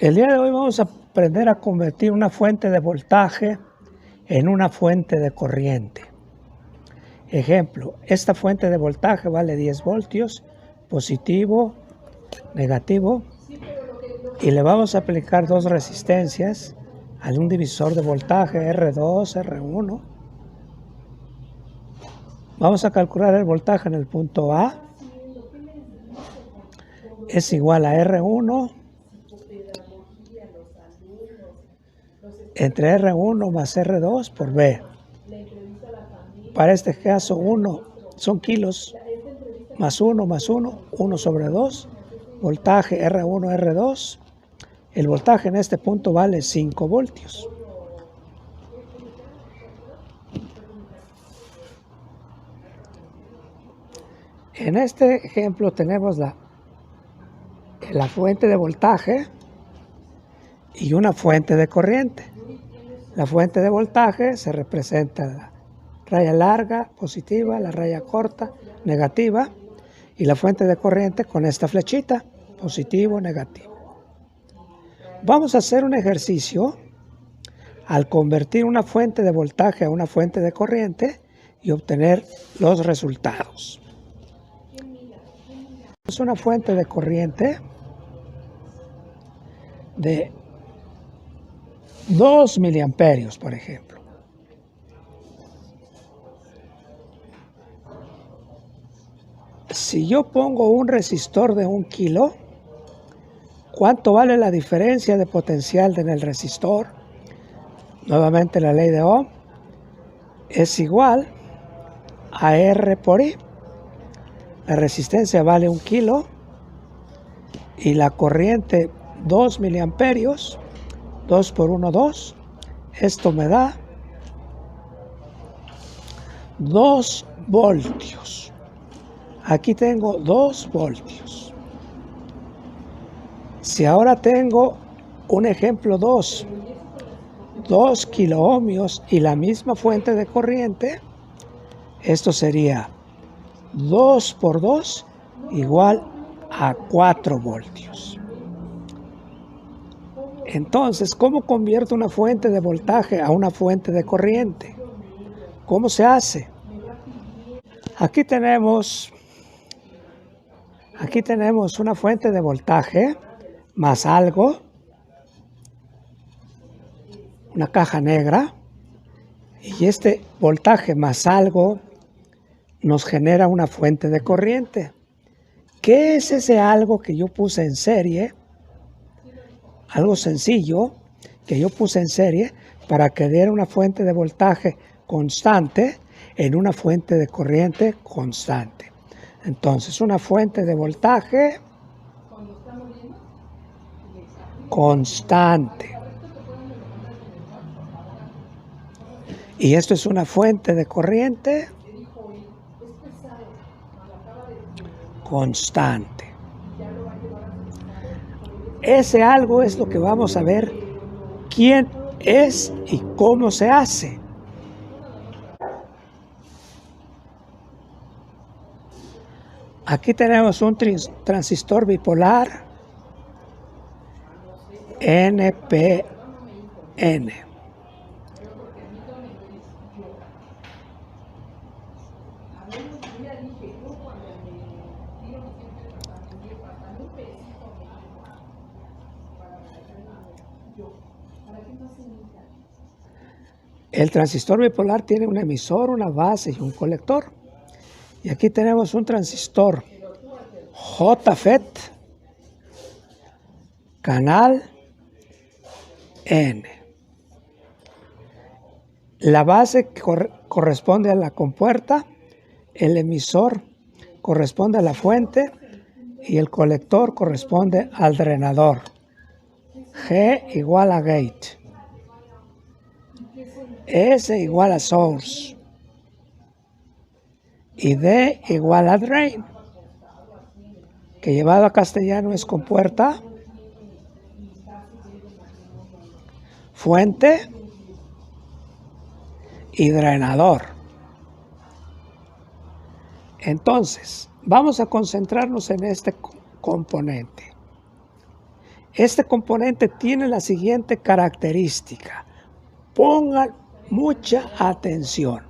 El día de hoy vamos a aprender a convertir una fuente de voltaje en una fuente de corriente. Ejemplo, esta fuente de voltaje vale 10 voltios, positivo, negativo, y le vamos a aplicar dos resistencias a un divisor de voltaje R2, R1. Vamos a calcular el voltaje en el punto A. Es igual a R1 entre R1 más R2 por B. Para este caso 1 son kilos, más 1, 1 sobre 2, voltaje R1, R2. El voltaje en este punto vale 5 voltios. En este ejemplo tenemos la fuente de voltaje y una fuente de corriente. La fuente de voltaje se representa la raya larga, positiva, la raya corta, negativa, y la fuente de corriente con esta flechita, positivo, negativo. Vamos a hacer un ejercicio al convertir una fuente de voltaje a una fuente de corriente y obtener los resultados. Es una fuente de corriente de 2 miliamperios, por ejemplo. Si yo pongo un resistor de 1 kilo, ¿cuánto vale la diferencia de potencial en el resistor? Nuevamente la ley de Ohm es igual a R por I. La resistencia vale 1 kilo y la corriente 2 miliamperios. 2 por 1, 2. Esto me da 2 voltios. Aquí tengo 2 voltios. Si ahora tengo un ejemplo 2 kiloohmios y la misma fuente de corriente, esto sería 2 por 2 igual a 4 voltios. Entonces, ¿cómo convierto una fuente de voltaje a una fuente de corriente? ¿Cómo se hace? Aquí tenemos una fuente de voltaje más algo, una caja negra, y este voltaje más algo nos genera una fuente de corriente. ¿Qué es ese algo que yo puse en serie? Algo sencillo que yo puse en serie para que diera una fuente de voltaje constante en una fuente de corriente constante. Entonces, una fuente de voltaje constante. Y esto es una fuente de corriente constante. Ese algo es lo que vamos a ver quién es y cómo se hace. Aquí tenemos un transistor bipolar NPN. El transistor bipolar tiene un emisor, una base y un colector. Y aquí tenemos un transistor JFET, canal N. La base corresponde a la compuerta, el emisor corresponde a la fuente y el colector corresponde al drenador. G igual a gate. S igual a source. Y D igual a drain, que llevado a castellano es compuerta, fuente y drenador. Entonces, vamos a concentrarnos en este componente. Este componente tiene la siguiente característica. Pongan mucha atención.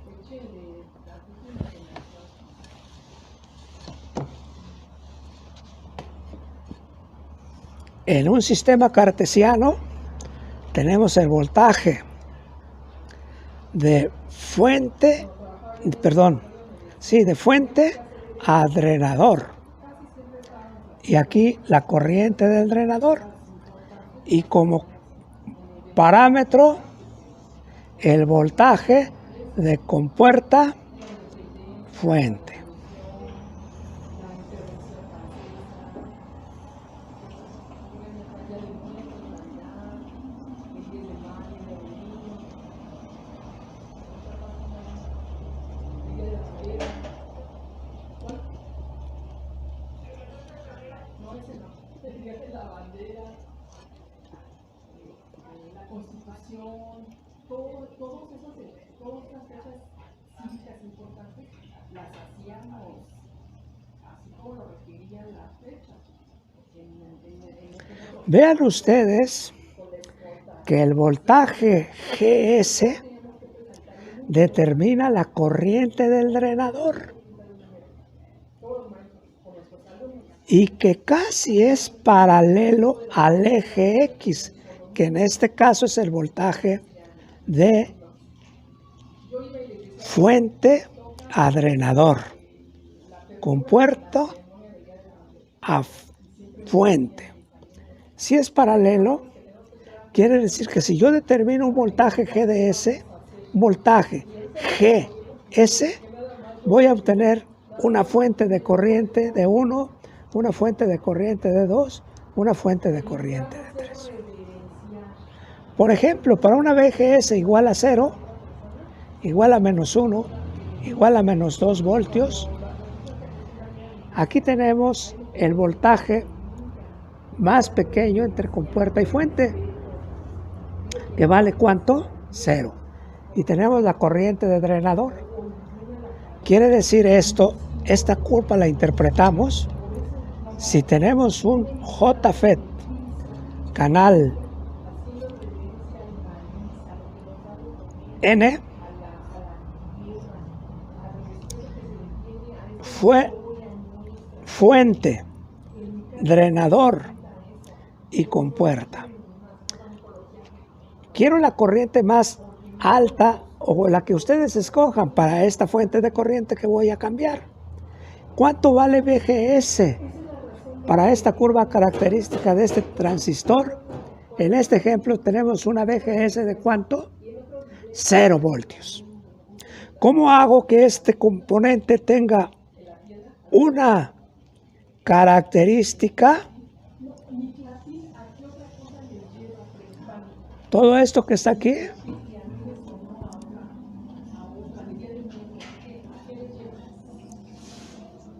En un sistema cartesiano tenemos el voltaje de fuente a drenador. Y aquí la corriente del drenador. Y como parámetro, el voltaje de compuerta fuente. Todas las fechas cívicas importantes las hacíamos así como lo requería la fecha. Vean ustedes que el voltaje GS determina la corriente del drenador y que casi es paralelo al eje X, que en este caso es el voltaje de fuente a drenador, compuerta a fuente. Si es paralelo, quiere decir que si yo determino un voltaje GDS, un voltaje GS, voy a obtener una fuente de corriente de 1, una fuente de corriente de 2, una fuente de corriente de 3. Por ejemplo, para una VGS igual a 0, igual a menos 1, igual a menos 2 voltios, aquí tenemos el voltaje más pequeño entre compuerta y fuente, que vale ¿cuánto? 0. Y tenemos la corriente de drenador. Quiere decir esto, esta curva la interpretamos. Si tenemos un JFET, canal N, fuente, drenador y compuerta. Quiero la corriente más alta o la que ustedes escojan para esta fuente de corriente que voy a cambiar. ¿Cuánto vale VGS para esta curva característica de este transistor? En este ejemplo tenemos una VGS de ¿cuánto? 0 voltios. ¿Cómo hago que este componente tenga una característica? Todo esto que está aquí,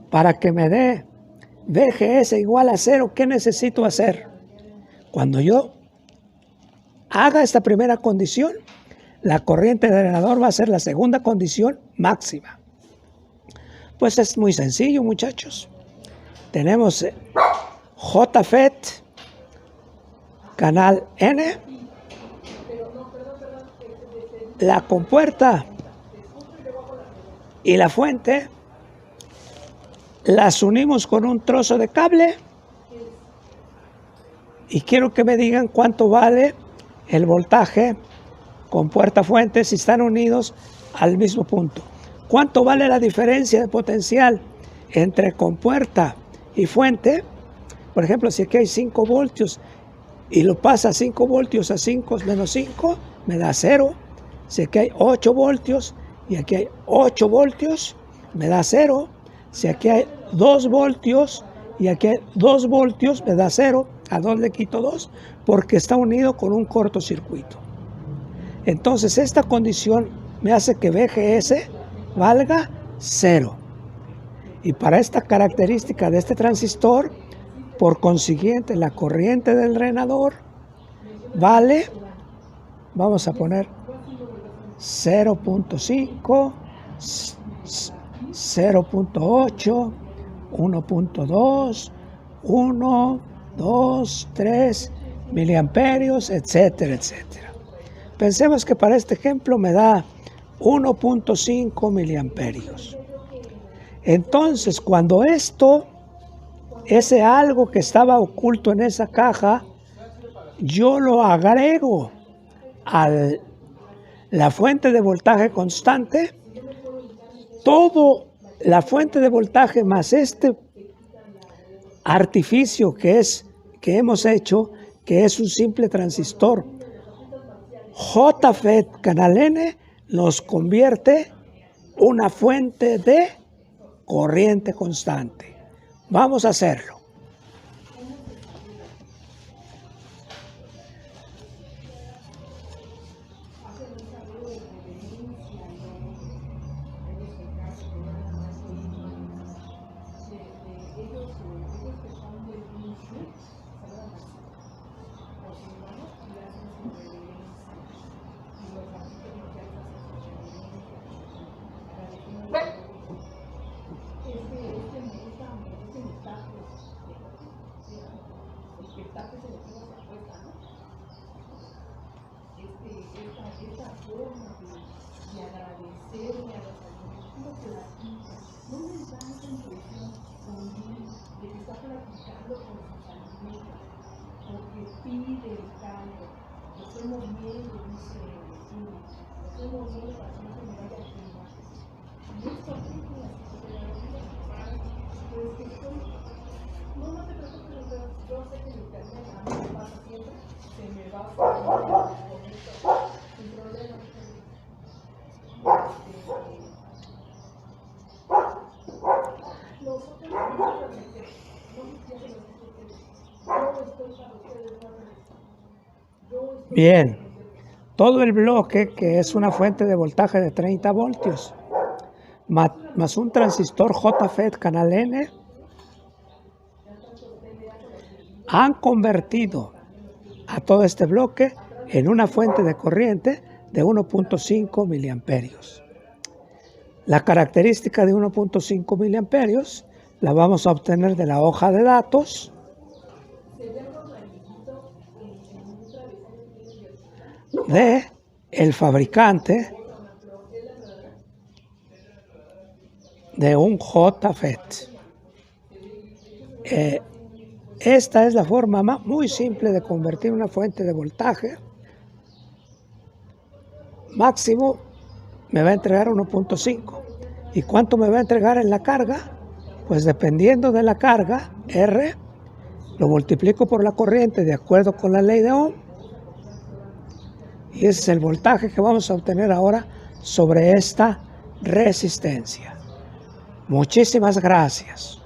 para que me dé VGS igual a 0, ¿qué necesito hacer? Cuando yo haga esta primera condición, la corriente de drenador va a ser la segunda condición máxima. Pues es muy sencillo, muchachos. Tenemos JFET, canal N, la compuerta y la fuente, las unimos con un trozo de cable y quiero que me digan cuánto vale el voltaje compuerta fuente si están unidos al mismo punto. ¿Cuánto vale la diferencia de potencial entre compuerta y fuente? Por ejemplo, si aquí hay 5 voltios y lo pasa 5 voltios a 5 menos 5, me da 0. Si aquí hay 8 voltios y aquí hay 8 voltios, me da 0. Si aquí hay 2 voltios y aquí hay 2 voltios, me da 0. A 2 le quito 2 porque está unido con un cortocircuito. Entonces esta condición me hace que VGS valga 0. Y para esta característica de este transistor, por consiguiente, la corriente del drenador vale, vamos a poner 0.5, 0.8, 1.2, 1, 2, 3 miliamperios, etcétera, etcétera. Pensemos que para este ejemplo me da 1.5 miliamperios. Entonces, cuando ese algo que estaba oculto en esa caja, yo lo agrego a la fuente de voltaje constante, todo la fuente de voltaje más este artificio que hemos hecho, que es un simple transistor JFET canal N, nos convierte una fuente de corriente constante. Vamos a hacerlo. Esta forma de agradecerle a los alumnos, cómo platica, no les da esa impresión de que está platicando con sus alumnos, porque pide el cambio, lo hacemos bien, lo dice el vecino, lo hacemos bien para que no se me vaya a quemar. Y esto aquí con la psicopedagogía, pues que estoy, no te preocupes, yo sé que el internet a mí me pasa siempre, se me va a sin problema. Bien, todo el bloque, que es una fuente de voltaje de 30 voltios, más un transistor JFET canal N, han convertido a todo este bloque en una fuente de corriente de 1.5 miliamperios. La característica de 1.5 miliamperios la vamos a obtener de la hoja de datos de el fabricante de un JFET. Esta es la forma muy simple de convertir una fuente de voltaje. Máximo me va a entregar 1.5. ¿Y cuánto me va a entregar en la carga? Pues dependiendo de la carga, R, lo multiplico por la corriente de acuerdo con la ley de Ohm. Y ese es el voltaje que vamos a obtener ahora sobre esta resistencia. Muchísimas gracias.